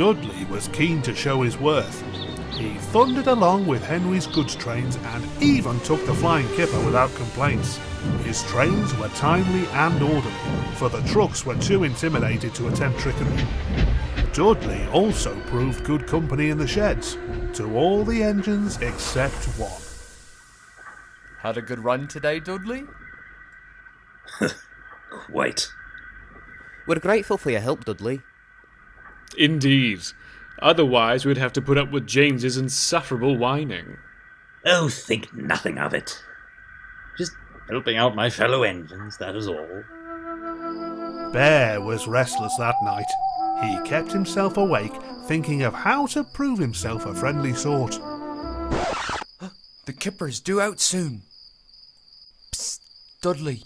Dudley was keen to show his worth. He thundered along with Henry's goods trains and even took the Flying Kipper without complaints. His trains were timely and orderly, for the trucks were too intimidated to attempt trickery. Dudley also proved good company in the sheds, to all the engines except one. Had a good run today, Dudley? Quite. We're grateful for your help, Dudley. Indeed. Otherwise, we'd have to put up with James's insufferable whining. Oh, think nothing of it. Just helping out my fellow engines, that is all. Bear was restless that night. He kept himself awake, thinking of how to prove himself a friendly sort. The Kipper's due out soon. Psst, Dudley.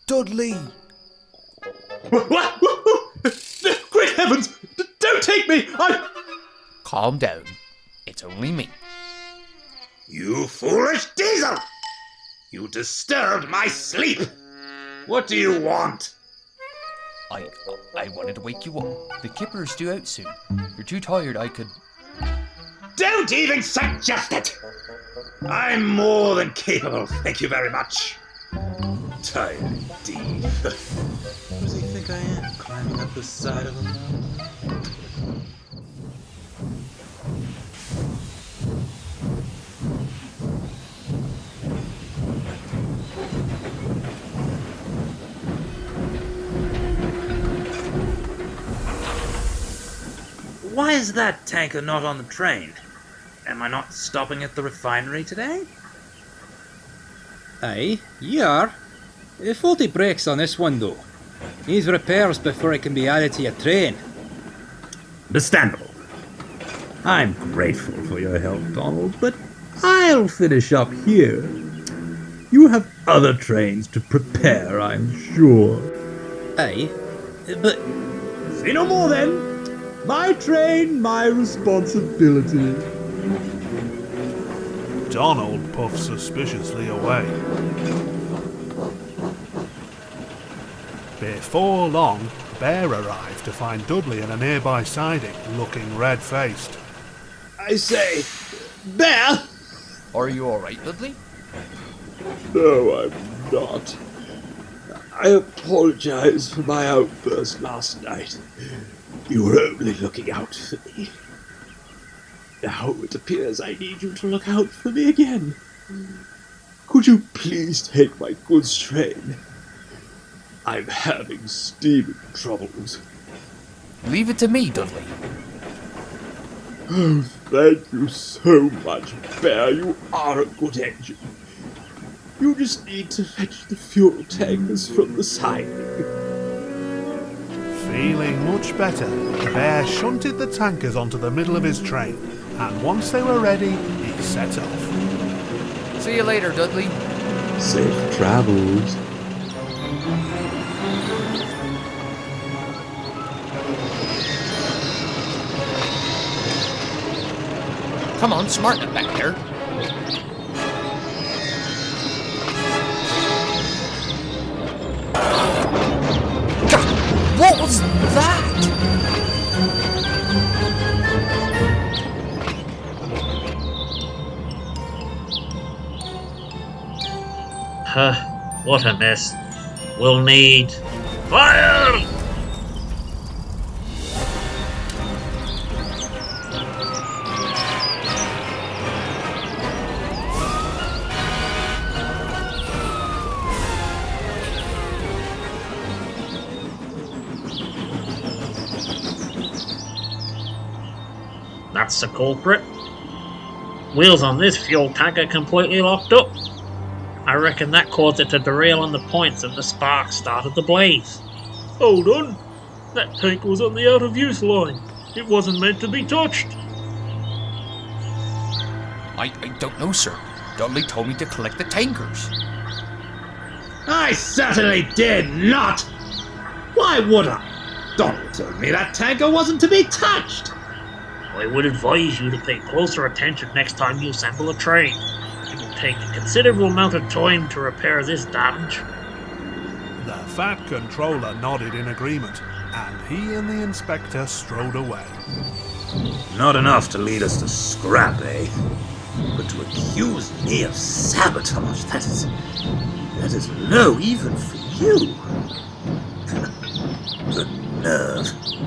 Dudley! What? Great heavens! Don't take me! Calm down. It's only me. You foolish diesel! You disturbed my sleep! What do you want? I wanted to wake you up. The Kipper's due out soon. You're too tired, I could... Don't even suggest it! I'm more than capable, thank you very much. Tired indeed. Who does he think I am, climbing up the side of a mountain? Why is that tanker not on the train? Am I not stopping at the refinery today? Aye, you are. Faulty brakes on this one though. Needs repairs before it can be added to your train. Understandable. I'm grateful for your help, Donald, but I'll finish up here. You have other trains to prepare, I'm sure. Aye, but... Say no more then. My train, my responsibility. Donald puffed suspiciously away. Before long, Bear arrived to find Dudley in a nearby siding, looking red-faced. I say, Bear! Are you alright, Dudley? No, I'm not. I apologize for my outburst last night. You were only looking out for me. Now it appears I need you to look out for me again. Could you please take my goods train? I'm having steaming troubles. Leave it to me, Dudley. Oh, thank you so much, Bear. You are a good engine. You just need to fetch the fuel tankers from the siding. Feeling much better, Bear shunted the tankers onto the middle of his train, and once they were ready, he set off. See you later, Dudley. Safe travels. Come on, smarten it back there. God, what was that? What a mess. We'll need fire! That's the culprit. Wheels on this fuel tank are completely locked up. I reckon that caused it to derail on the points and the sparks started the blaze. Hold on. That tank was on the out of use line. It wasn't meant to be touched. I don't know, sir. Dudley told me to collect the tankers. I certainly did not! Why would I? Donald told me that tanker wasn't to be touched! I would advise you to pay closer attention next time you assemble a train. It will take a considerable amount of time to repair this damage. The Fat Controller nodded in agreement, and he and the inspector strode away. Not enough to lead us to scrap, eh? But to accuse me of sabotage, that is low even for you. The nerve.